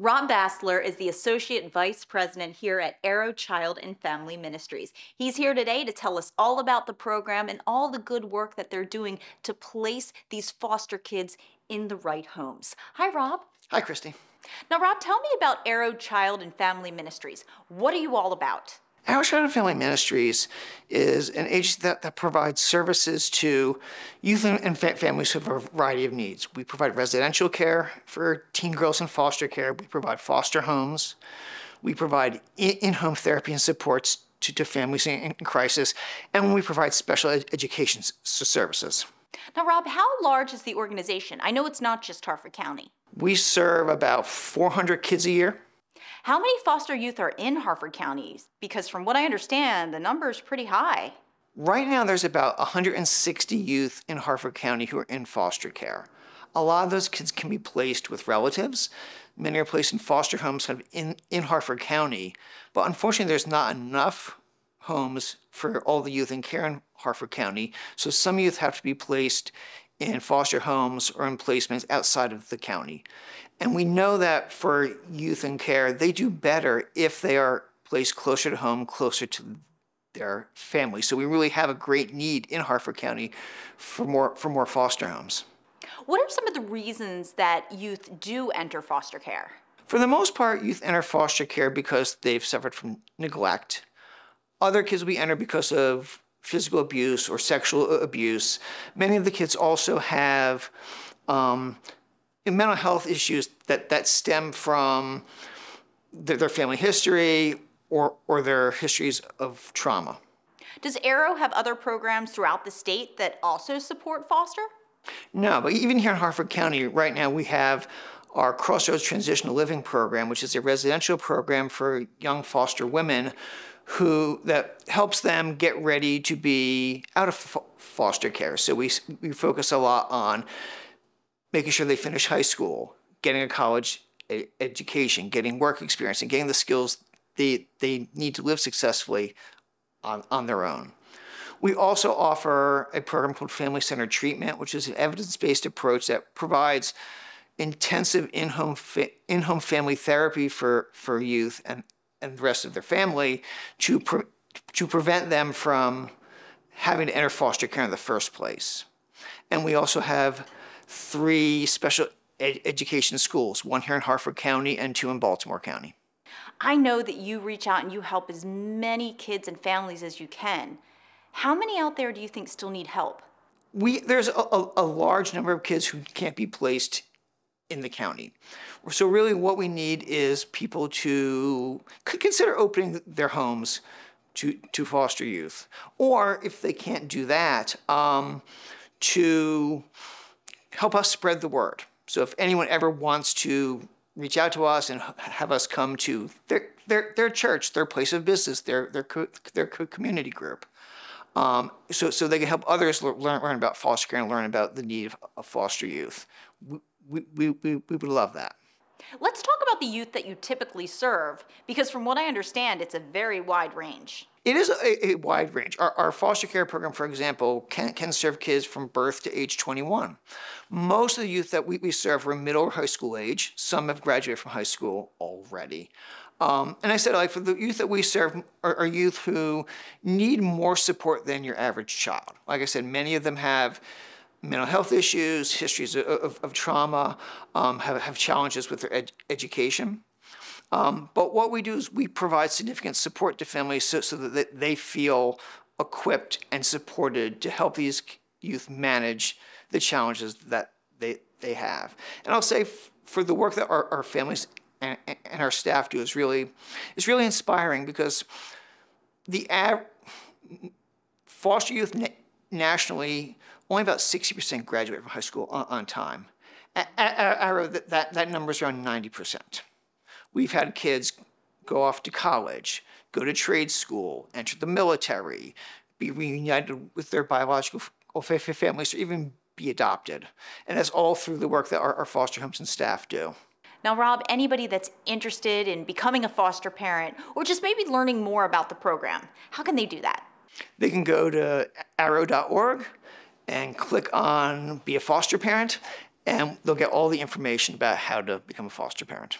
Rob Bassler is the Associate Vice President here at Arrow Child and Family Ministries. He's here today to tell us all about the program and all the good work that they're doing to place these foster kids in the right homes. Hi, Rob. Hi, Christy. Now, Rob, tell me about Arrow Child and Family Ministries. What are you all about? Our Child and Family Ministries is an agency that provides services to youth and families with a variety of needs. We provide residential care for teen girls in foster care. We provide foster homes. We provide in-home therapy and supports to families in crisis. And we provide special education services. Now, Rob, how large is the organization? I know it's not just Harford County. We serve about 400 kids a year. How many foster youth are in Harford County? Because from what I understand, the number is pretty high. Right now, there's about 160 youth in Harford County who are in foster care. A lot of those kids can be placed with relatives. Many are placed in foster homes kind of in Harford County. But unfortunately, there's not enough homes for all the youth in care in Harford County. So some youth have to be placed in foster homes or in placements outside of the county. And we know that for youth in care, they do better if they are placed closer to home, closer to their family. So we really have a great need in Harford County for more foster homes. What are some of the reasons that youth do enter foster care? For the most part, youth enter foster care because they've suffered from neglect. Other kids we enter because of physical abuse or sexual abuse. Many of the kids also have mental health issues that stem from their family history or their histories of trauma. Does Arrow have other programs throughout the state that also support foster? No, but even here in Harford County, right now we have our Crossroads Transitional Living Program, which is a residential program for young foster women that helps them get ready to be out of foster care. So we focus a lot on making sure they finish high school, getting a college education, getting work experience, and getting the skills they need to live successfully on their own. We also offer a program called Family-Centered Treatment, which is an evidence-based approach that provides intensive in-home family therapy for youth and the rest of their family to prevent them from having to enter foster care in the first place. And we also have 3 special education schools, 1 here in Harford County and 2 in Baltimore County. I know that you reach out and you help as many kids and families as you can. How many out there do you think still need help? There's a large number of kids who can't be placed in the county. So really what we need is people to consider opening their homes to foster youth. Or if they can't do that, to help us spread the word. So if anyone ever wants to reach out to us and have us come to their church, their place of business, their community group, so they can help others learn about foster care and learn about the need of foster youth. We would love that. Let's talk about the youth that you typically serve, because from what I understand, it's a very wide range. It is a wide range. Our foster care program, for example, can serve kids from birth to age 21. Most of the youth that we serve are middle or high school age. Some have graduated from high school already. And I said, like, for the youth that we serve are youth who need more support than your average child. Like I said, many of them have mental health issues, histories of trauma, have challenges with their education. But what we do is we provide significant support to families so that they feel equipped and supported to help these youth manage the challenges that they have. And I'll say for the work that our families and our staff do is really inspiring, because the foster youth nationally, only about 60% graduate from high school on time. At Arrow, that number is around 90%. We've had kids go off to college, go to trade school, enter the military, be reunited with their biological families, or even be adopted. And that's all through the work that our foster homes and staff do. Now, Rob, anybody that's interested in becoming a foster parent or just maybe learning more about the program, how can they do that? They can go to arrow.org and click on Be a Foster Parent, and they'll get all the information about how to become a foster parent.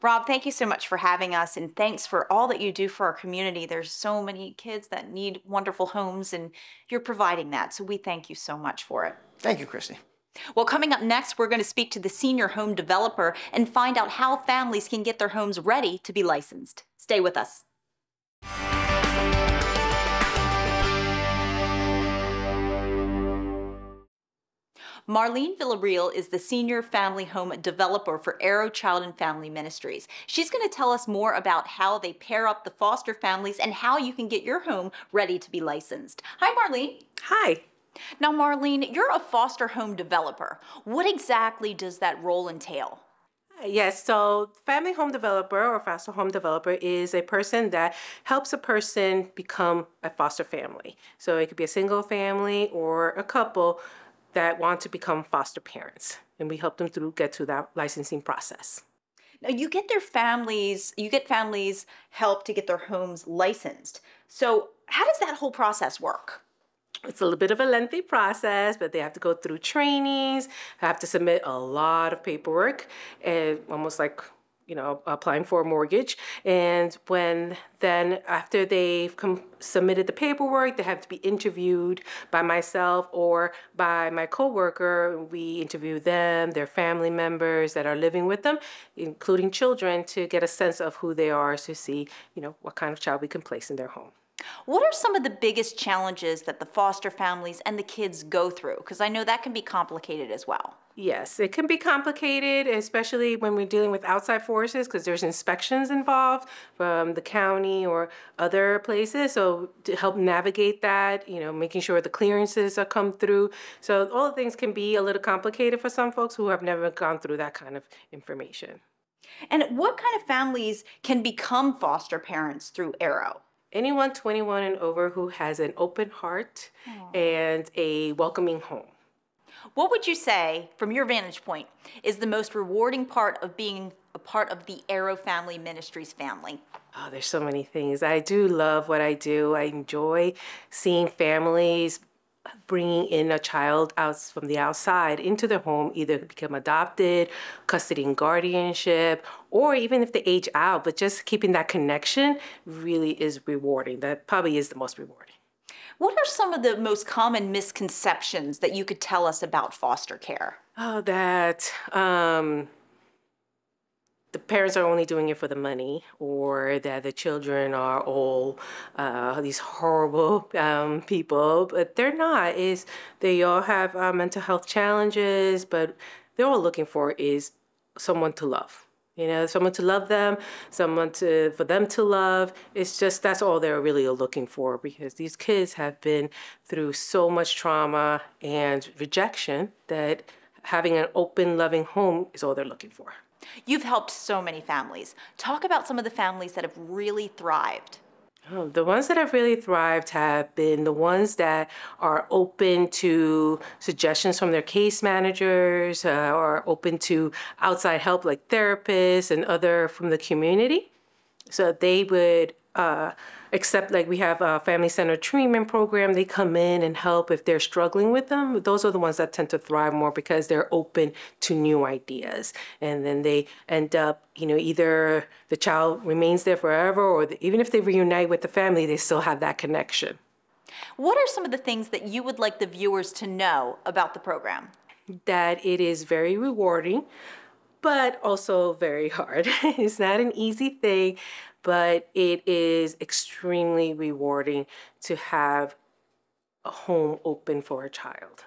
Rob, thank you so much for having us, and thanks for all that you do for our community. There's so many kids that need wonderful homes, and you're providing that, so we thank you so much for it. Thank you, Christy. Well, coming up next, we're going to speak to the senior home developer and find out how families can get their homes ready to be licensed. Stay with us. Marlene Villarreal is the senior family home developer for Arrow Child and Family Ministries. She's going to tell us more about how they pair up the foster families and how you can get your home ready to be licensed. Hi, Marlene. Hi. Now, Marlene, you're a foster home developer. What exactly does that role entail? Yes, so family home developer or foster home developer is a person that helps a person become a foster family. So it could be a single family or a couple that want to become foster parents, and we help them get to that licensing process. Now, you get families help to get their homes licensed. So how does that whole process work? It's a little bit of a lengthy process, but they have to go through trainings, have to submit a lot of paperwork, and almost like, applying for a mortgage. And after they've submitted the paperwork, they have to be interviewed by myself or by my coworker. We interview them, their family members that are living with them, including children, to get a sense of who they are, to see, what kind of child we can place in their home. What are some of the biggest challenges that the foster families and the kids go through? Because I know that can be complicated as well. Yes, it can be complicated, especially when we're dealing with outside forces, because there's inspections involved from the county or other places. So to help navigate that, making sure the clearances are come through. So all the things can be a little complicated for some folks who have never gone through that kind of information. And what kind of families can become foster parents through Arrow? Anyone 21 and over who has an open heart and a welcoming home. What would you say, from your vantage point, is the most rewarding part of being a part of the Arrow Family Ministries family? Oh, there's so many things. I do love what I do. I enjoy seeing families bringing in a child out from the outside into their home, either become adopted, custody and guardianship, or even if they age out, but just keeping that connection really is rewarding. That probably is the most rewarding. What are some of the most common misconceptions that you could tell us about foster care? Oh, that the parents are only doing it for the money, or that the children are all these horrible people, but they're not. They all have mental health challenges, but they're all looking for is someone to love. Someone to love them, for them to love. It's just, that's all they're really looking for, because these kids have been through so much trauma and rejection that having an open, loving home is all they're looking for. You've helped so many families. Talk about some of the families that have really thrived. Oh, the ones that have really thrived have been the ones that are open to suggestions from their case managers, or open to outside help like therapists and other from the community. So they would accept, like we have a family-centered treatment program. They come in and help if they're struggling with them. Those are the ones that tend to thrive more because they're open to new ideas. And then they end up, either the child remains there forever, or even if they reunite with the family, they still have that connection. What are some of the things that you would like the viewers to know about the program? That it is very rewarding, but also very hard. It's not an easy thing, but it is extremely rewarding to have a home open for a child.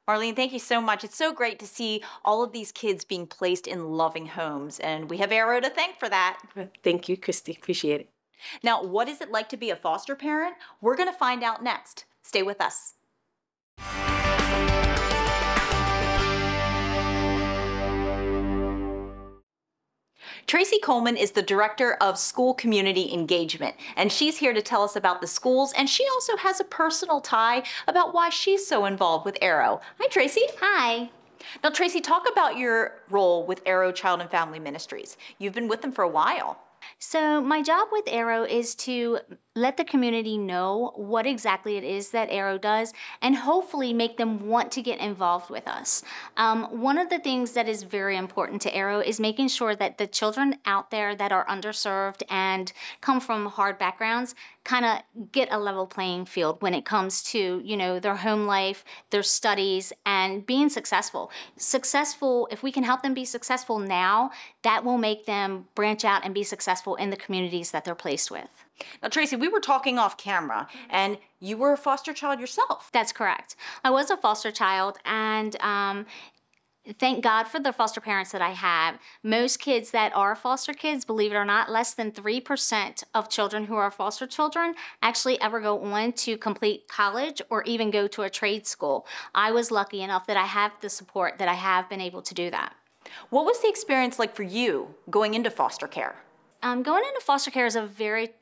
Marlene, thank you so much. It's so great to see all of these kids being placed in loving homes, and we have Arrow to thank for that. Thank you, Christy. Appreciate it. Now, what is it like to be a foster parent? We're going to find out next. Stay with us. Tracy Coleman is the Director of School Community Engagement, and she's here to tell us about the schools, and she also has a personal tie about why she's so involved with Arrow. Hi, Tracy. Hi. Now, Tracy, talk about your role with Arrow Child and Family Ministries. You've been with them for a while. So my job with Arrow is to let the community know what exactly it is that Arrow does and hopefully make them want to get involved with us. One of the things that is very important to Arrow is making sure that the children out there that are underserved and come from hard backgrounds kind of get a level playing field when it comes to, you know, their home life, their studies, and being successful. If we can help them be successful now, that will make them branch out and be successful in the communities that they're placed with. Now, Tracy, we were talking off camera, and you were a foster child yourself. That's correct. I was a foster child, and thank God for the foster parents that I have. Most kids that are foster kids, believe it or not, less than 3% of children who are foster children actually ever go on to complete college or even go to a trade school. I was lucky enough that I have the support that I have been able to do that. What was the experience like for you going into foster care? Going into foster care is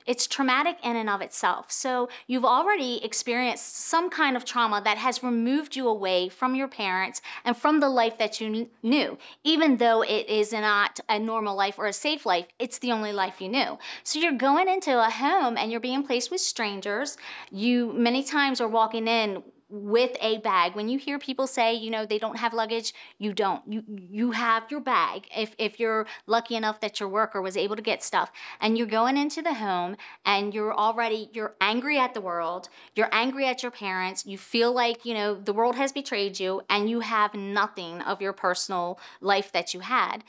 it's traumatic in and of itself. So you've already experienced some kind of trauma that has removed you away from your parents and from the life that you knew. Even though it is not a normal life or a safe life, it's the only life you knew. So you're going into a home and you're being placed with strangers. You many times are walking in with a bag. When you hear people say, you know, they don't have luggage, you don't. You have your bag if you're lucky enough that your worker was able to get stuff. And you're going into the home and you're angry at the world, you're angry at your parents, you feel like, you know, the world has betrayed you and you have nothing of your personal life that you had.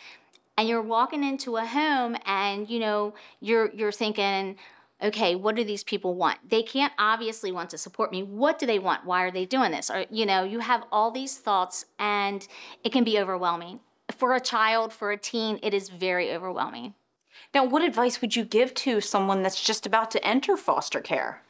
And you're walking into a home and, you know, you're thinking, okay, what do these people want? They can't obviously want to support me. What do they want? Why are they doing this? Or, you know, you have all these thoughts and it can be overwhelming. For a child, for a teen, it is very overwhelming. Now, what advice would you give to someone that's just about to enter foster care?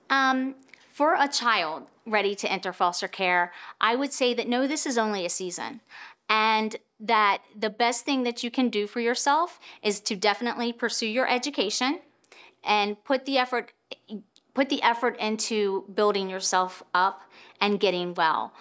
For a child ready to enter foster care, I would say that no, this is only a season. And that the best thing that you can do for yourself is to definitely pursue your education and put the effort into building yourself up and getting well.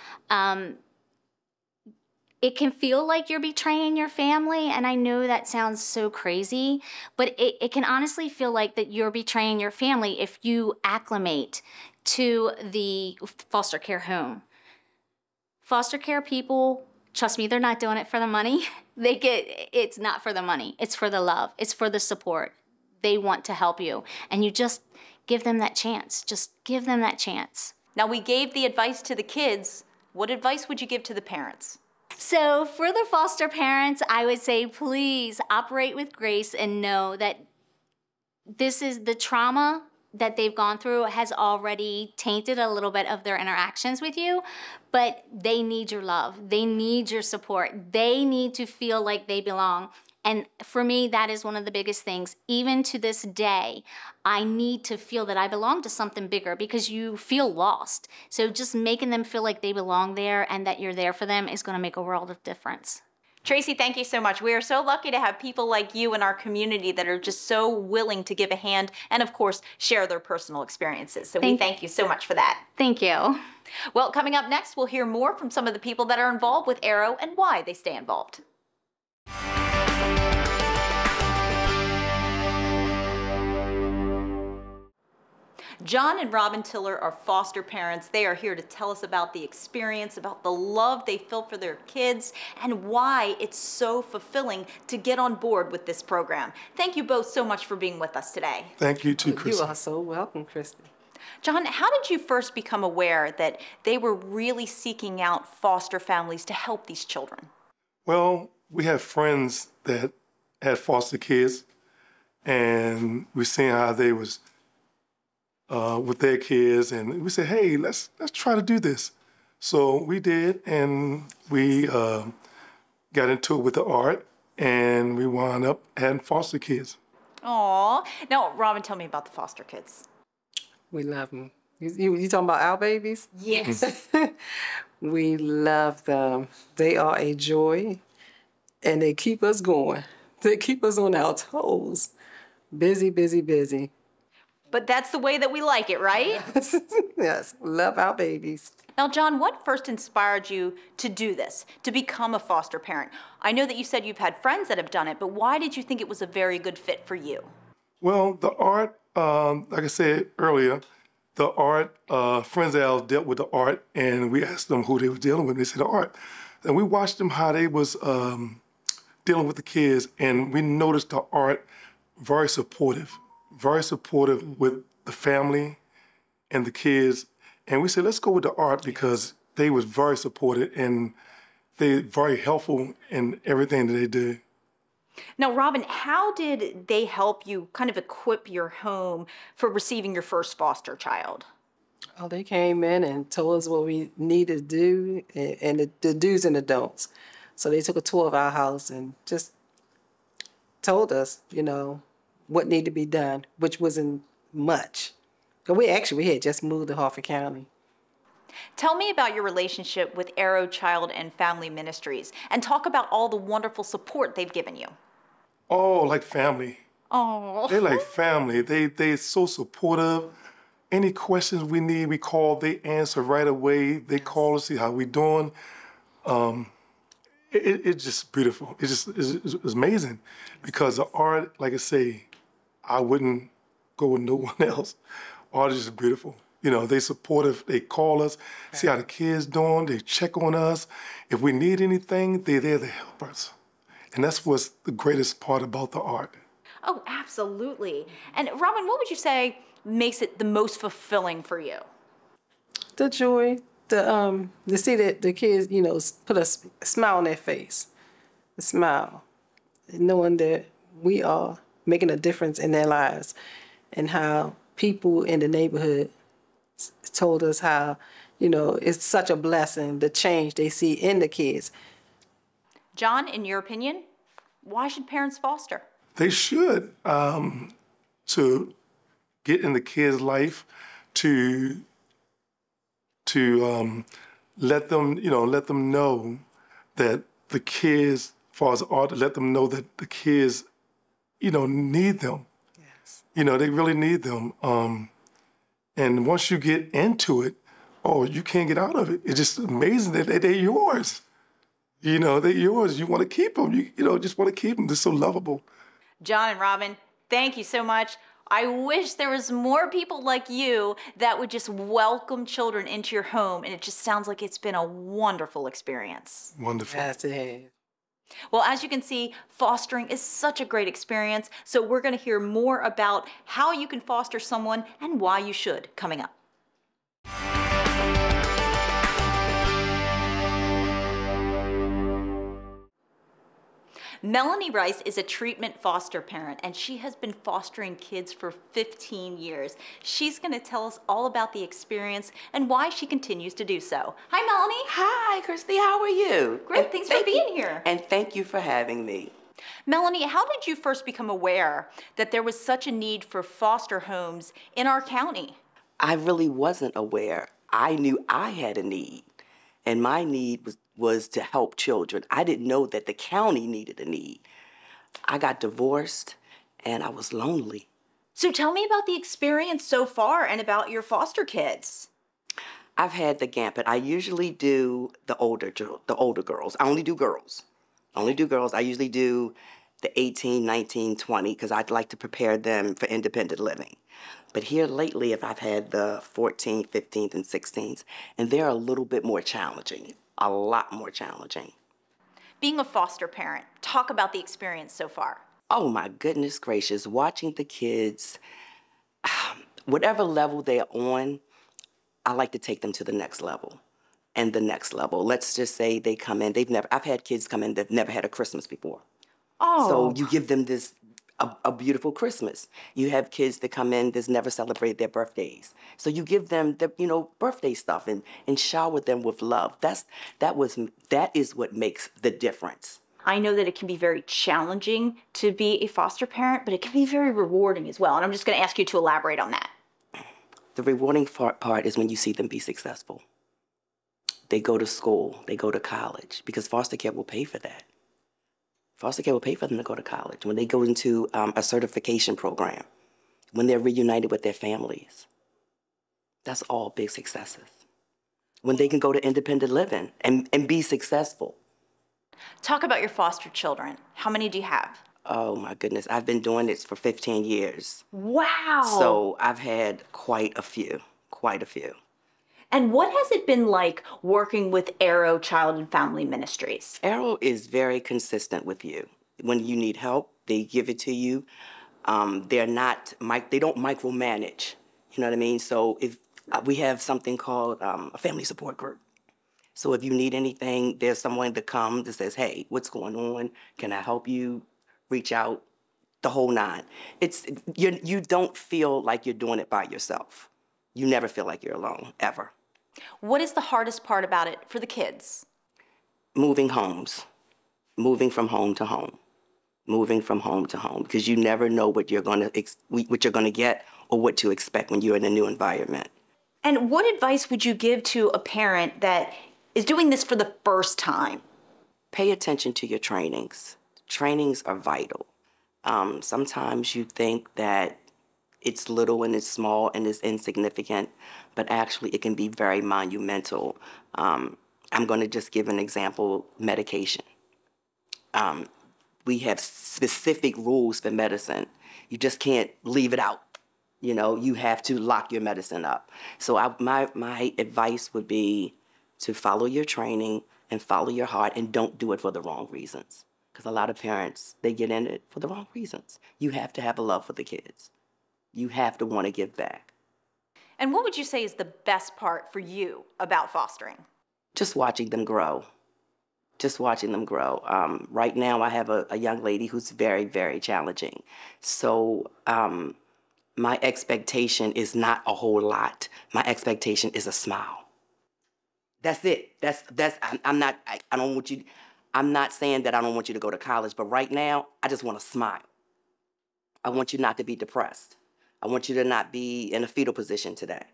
It can feel like you're betraying your family, and I know that sounds so crazy, but it can honestly feel like that you're betraying your family if you acclimate to the foster care home. Foster care people, trust me, they're not doing it for the money. It's not for the money. It's for the love. It's for the support. They want to help you, and you just give them that chance. Just give them that chance. Now, we gave the advice to the kids. What advice would you give to the parents? So for the foster parents, I would say please operate with grace and know that this is the trauma that they've gone through has already tainted a little bit of their interactions with you, but they need your love. They need your support. They need to feel like they belong. And for me, that is one of the biggest things. Even to this day, I need to feel that I belong to something bigger because you feel lost. So just making them feel like they belong there and that you're there for them is going to make a world of difference. Tracy, thank you so much. We are so lucky to have people like you in our community that are just so willing to give a hand and, of course, share their personal experiences. So we thank you so much for that. Thank you. Well, coming up next, we'll hear more from some of the people that are involved with Arrow and why they stay involved. John and Robin Tiller are foster parents. They are here to tell us about the experience, about the love they feel for their kids, and why it's so fulfilling to get on board with this program. Thank you both so much for being with us today. Thank you too, Kristen. You are so welcome, Kristen. John, how did you first become aware that they were really seeking out foster families to help these children? Well, we have friends that had foster kids, and we're seeing how they was with their kids, and we said, hey, let's try to do this. So we did, and we got into it with the art, and we wound up having foster kids. Aw. Now, Robin, tell me about the foster kids. We love them. You talking about our babies? Yes. We love them. They are a joy, and they keep us going. They keep us on our toes. Busy, busy, busy. But that's the way that we like it, right? Yes, love our babies. Now, John, what first inspired you to do this, to become a foster parent? I know that you said you've had friends that have done it, but why did you think it was a very good fit for you? Well, the art, like I said earlier, the art, friends of ours dealt with the art, and we asked them who they were dealing with, and they said the art. And we watched them how they was dealing with the kids, and we noticed the art very supportive with the family and the kids. And we said, let's go with the art because they was very supportive and they very helpful in everything that they do. Now, Robin, how did they help you kind of equip your home for receiving your first foster child? Oh, they came in and told us what we needed to do and the do's and the don'ts. So they took a tour of our house and just told us, you know, what needed to be done, which wasn't much. But we had just moved to Harford County. Tell me about your relationship with Arrow Child and Family Ministries and talk about all the wonderful support they've given you. Oh, like family. Oh. They like family. They're so supportive. Any questions we need, we call, they answer right away. They call us, see how we doing. It's just beautiful. It's amazing because the art, like I say, I wouldn't go with no one else. Art is just beautiful. You know, they supportive. They call us, see how the kids doing. They check on us. If we need anything, they're there to help us. And that's what's the greatest part about the art. Oh, absolutely. And Robin, what would you say makes it the most fulfilling for you? The joy, to see that the kids, you know, put a smile on their face, a smile, knowing that we are making a difference in their lives, and how people in the neighborhood told us how, you know, it's such a blessing, the change they see in the kids. John, in your opinion, why should parents foster? They should, to get in the kids' life, to let them, you know, let them know that the kids, as far as art, let them know that the kids, you know, need them. Yes. You know, they really need them. And once you get into it, oh, you can't get out of it. It's just amazing that they're yours. You know, they're yours. You want to keep them. You know, just want to keep them. They're so lovable. John and Robin, thank you so much. I wish there was more people like you that would just welcome children into your home, and it just sounds like it's been a wonderful experience. Wonderful. Yes, it has. Well, as you can see, fostering is such a great experience, so we're going to hear more about how you can foster someone and why you should coming up. Melanie Rice is a treatment foster parent, and she has been fostering kids for 15 years. She's going to tell us all about the experience and why she continues to do so. Hi, Melanie. Hi, Christy. How are you? Great. Thanks for being here. And thank you for having me. Melanie, how did you first become aware that there was such a need for foster homes in our county? I really wasn't aware. I knew I had a need, and my need was to help children. I didn't know that the county needed a need. I got divorced, and I was lonely. So tell me about the experience so far and about your foster kids. I've had the gambit. I usually do the older girls. I only do girls. I usually do the 18, 19, 20, because I'd like to prepare them for independent living. But here lately, I've had the 14, 15s, and 16s, and they're a little bit more challenging, a lot more challenging. Being a foster parent, talk about the experience so far. Oh my goodness gracious, watching the kids, whatever level they're on, I like to take them to the next level and the next level. Let's just say they come in, I've had kids come in, they've never had a Christmas before. Oh. So you give them a beautiful Christmas. You have kids that come in that's never celebrated their birthdays. So you give them the birthday stuff and shower them with love. That is what makes the difference. I know that it can be very challenging to be a foster parent, but it can be very rewarding as well. And I'm just going to ask you to elaborate on that. The rewarding part is when you see them be successful. They go to school, they go to college, because foster care will pay for that. Foster care will pay for them to go to college, when they go into a certification program, when they're reunited with their families. That's all big successes. when they can go to independent living and be successful. Talk about your foster children. How many do you have? Oh my goodness, I've been doing this for 15 years. Wow. So I've had quite a few. And what has it been like working with Arrow Child and Family Ministries? Arrow is very consistent with you. When you need help, they give it to you. They don't micromanage. You know what I mean? So if we have something called a family support group. So if you need anything, there's someone that comes that says, hey, what's going on? Can I help you? Reach out, the whole nine. You don't feel like you're doing it by yourself. You never feel like you're alone, ever. What is the hardest part about it for the kids? Moving homes, moving from home to home, because you never know what you're gonna get or what to expect when you're in a new environment. And what advice would you give to a parent that is doing this for the first time? Pay attention to your trainings. Trainings are vital. Sometimes you think that it's little and it's small and it's insignificant, but actually it can be very monumental. I'm going to just give an example, medication. We have specific rules for medicine. You just can't leave it out. You know, you have to lock your medicine up. So my advice would be to follow your training and follow your heart and don't do it for the wrong reasons. Because a lot of parents, they get in it for the wrong reasons. You have to have a love for the kids. You have to want to give back. And what would you say is the best part for you about fostering? Just watching them grow. Right now, I have a young lady who's very, very challenging. So my expectation is not a whole lot. My expectation is a smile. That's it. I'm not saying that I don't want you to go to college, but right now, I just want to smile. I want you not to be depressed. I want you to not be in a fetal position today.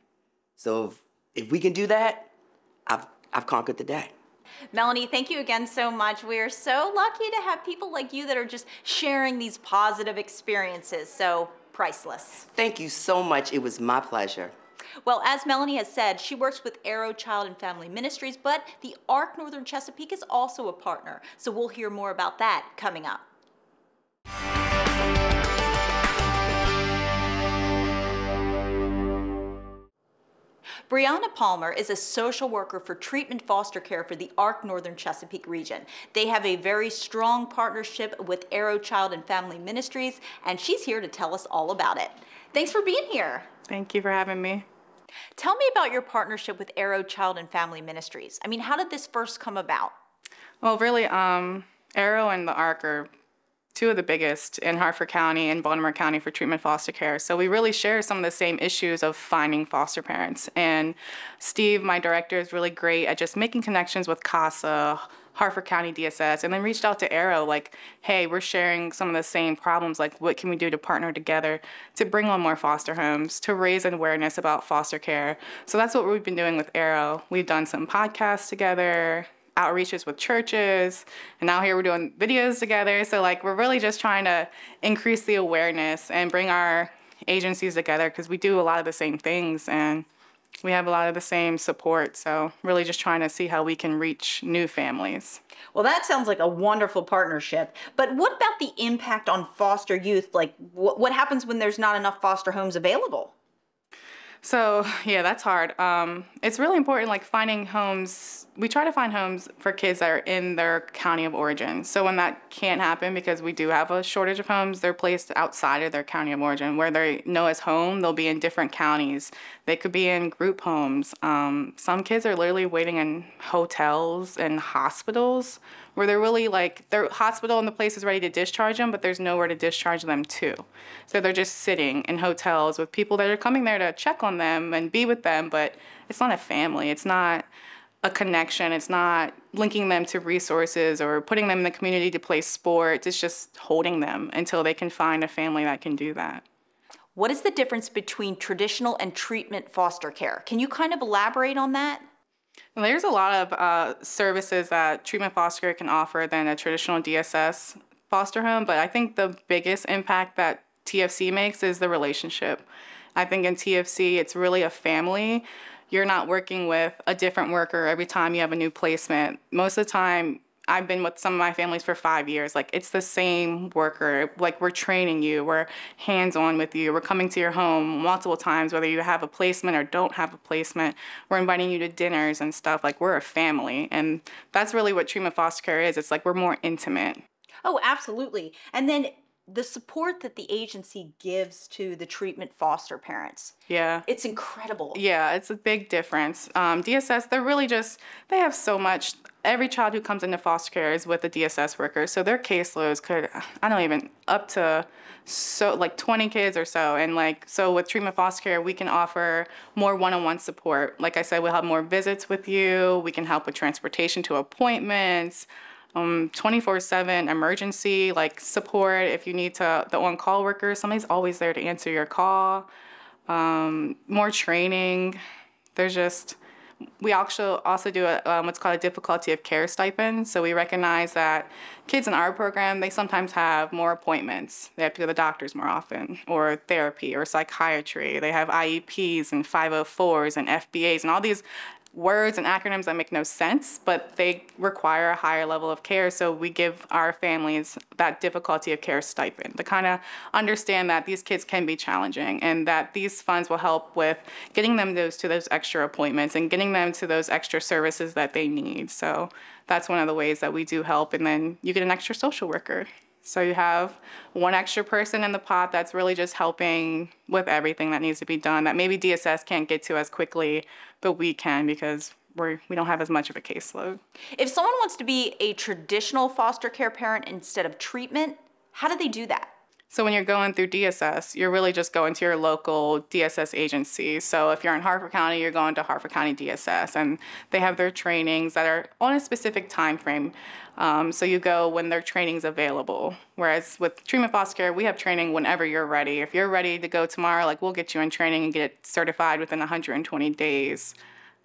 So if we can do that, I've conquered the day. Melanie, thank you again so much. We are so lucky to have people like you that are just sharing these positive experiences. So priceless. Thank you so much. It was my pleasure. Well, as Melanie has said, she works with Arrow Child and Family Ministries, but the ARC Northern Chesapeake is also a partner. So we'll hear more about that coming up. Brianna Palmer is a social worker for treatment foster care for the ARC Northern Chesapeake region. They have a very strong partnership with Arrow Child and Family Ministries, and she's here to tell us all about it. Thanks for being here. Thank you for having me. Tell me about your partnership with Arrow Child and Family Ministries. I mean, how did this first come about? Well, really, Arrow and the ARC are two of the biggest in Harford County and Baltimore County for treatment foster care. So we really share some of the same issues of finding foster parents. And Steve, my director, is really great at just making connections with CASA, Harford County DSS, and then reached out to Arrow like, hey, we're sharing some of the same problems. Like, what can we do to partner together to bring on more foster homes, to raise awareness about foster care? So that's what we've been doing with Arrow. We've done some podcasts together, outreaches with churches, and now here we're doing videos together. So like, we're really just trying to increase the awareness and bring our agencies together because we do a lot of the same things and we have a lot of the same support. So really just trying to see how we can reach new families. Well, that sounds like a wonderful partnership. But what about the impact on foster youth? Like, what happens when there's not enough foster homes available? So yeah, that's hard. It's really important, like finding homes. We try to find homes for kids that are in their county of origin. So when that can't happen, because we do have a shortage of homes, they're placed outside of their county of origin. Where they know as home, they'll be in different counties. They could be in group homes. Some kids are literally waiting in hotels and hospitals where they're really like, their hospital and the place is ready to discharge them, but there's nowhere to discharge them to. So they're just sitting in hotels with people that are coming there to check on them and be with them, but it's not a family. It's not a connection. It's not linking them to resources or putting them in the community to play sports. It's just holding them until they can find a family that can do that. What is the difference between traditional and treatment foster care? Can you kind of elaborate on that? Well, there's a lot of services that treatment foster care can offer than a traditional DSS foster home, but I think the biggest impact that TFC makes is the relationship. I think in TFC, it's really a family. you're not working with a different worker every time you have a new placement. Most of the time, I've been with some of my families for 5 years. Like, it's the same worker. Like, we're training you, we're hands-on with you, we're coming to your home multiple times, whether you have a placement or don't have a placement. We're inviting you to dinners and stuff. Like, we're a family. And that's really what treatment foster care is. It's like we're more intimate. Oh, absolutely. And then the support that the agency gives to the treatment foster parents. Yeah. It's incredible. Yeah, it's a big difference. DSS, they're really just, they have so much. Every child who comes into foster care is with a DSS worker, so their caseloads could, I don't even, up to like 20 kids or so. And so with treatment foster care, we can offer more one-on-one support. Like I said, we'll have more visits with you. We can help with transportation to appointments. 24/7 emergency support. If you need the on-call worker, somebody's always there to answer your call. More training. We also do what's called a difficulty of care stipend. So we recognize that kids in our program, they sometimes have more appointments. They have to go to the doctors more often, or therapy, or psychiatry. They have IEPs and 504s and FBAs and all these words and acronyms that make no sense, but they require a higher level of care. So we give our families that difficulty of care stipend to kind of understand that these kids can be challenging and that these funds will help with getting them to those extra appointments and getting them to those extra services that they need. So that's one of the ways that we do help. And then you get an extra social worker. So you have one extra person in the pot that's really just helping with everything that needs to be done that maybe DSS can't get to as quickly, but we can because we don't have as much of a caseload. If someone wants to be a traditional foster care parent instead of treatment, how do they do that? So when you're going through DSS, you're really just going to your local DSS agency. So if you're in Harford County, you're going to Harford County DSS, and they have their trainings that are on a specific time frame. So you go when their training's available. Whereas with treatment foster care, we have training whenever you're ready. If you're ready to go tomorrow, we'll get you in training and get it certified within 120 days.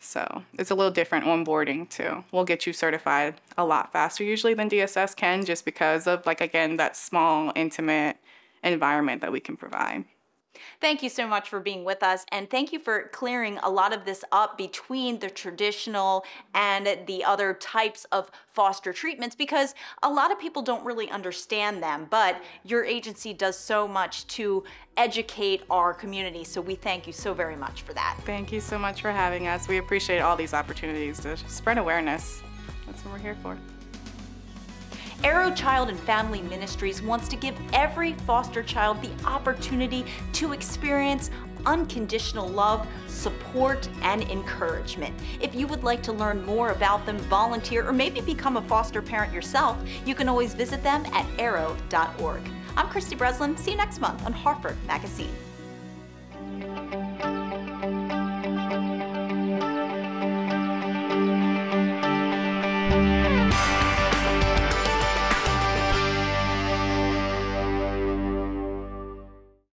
So it's a little different onboarding too. We'll get you certified a lot faster usually than DSS can, just because of again, that small, intimate environment that we can provide. Thank you so much for being with us, and thank you for clearing a lot of this up between the traditional and the other types of foster treatments, because a lot of people don't really understand them, but your agency does so much to educate our community, so we thank you so very much for that. Thank you so much for having us. We appreciate all these opportunities to spread awareness. That's what we're here for. Arrow Child and Family Ministries wants to give every foster child the opportunity to experience unconditional love, support, and encouragement. If you would like to learn more about them, volunteer, or maybe become a foster parent yourself, you can always visit them at arrow.org. I'm Christy Breslin. See you next month on Harford MagaScene.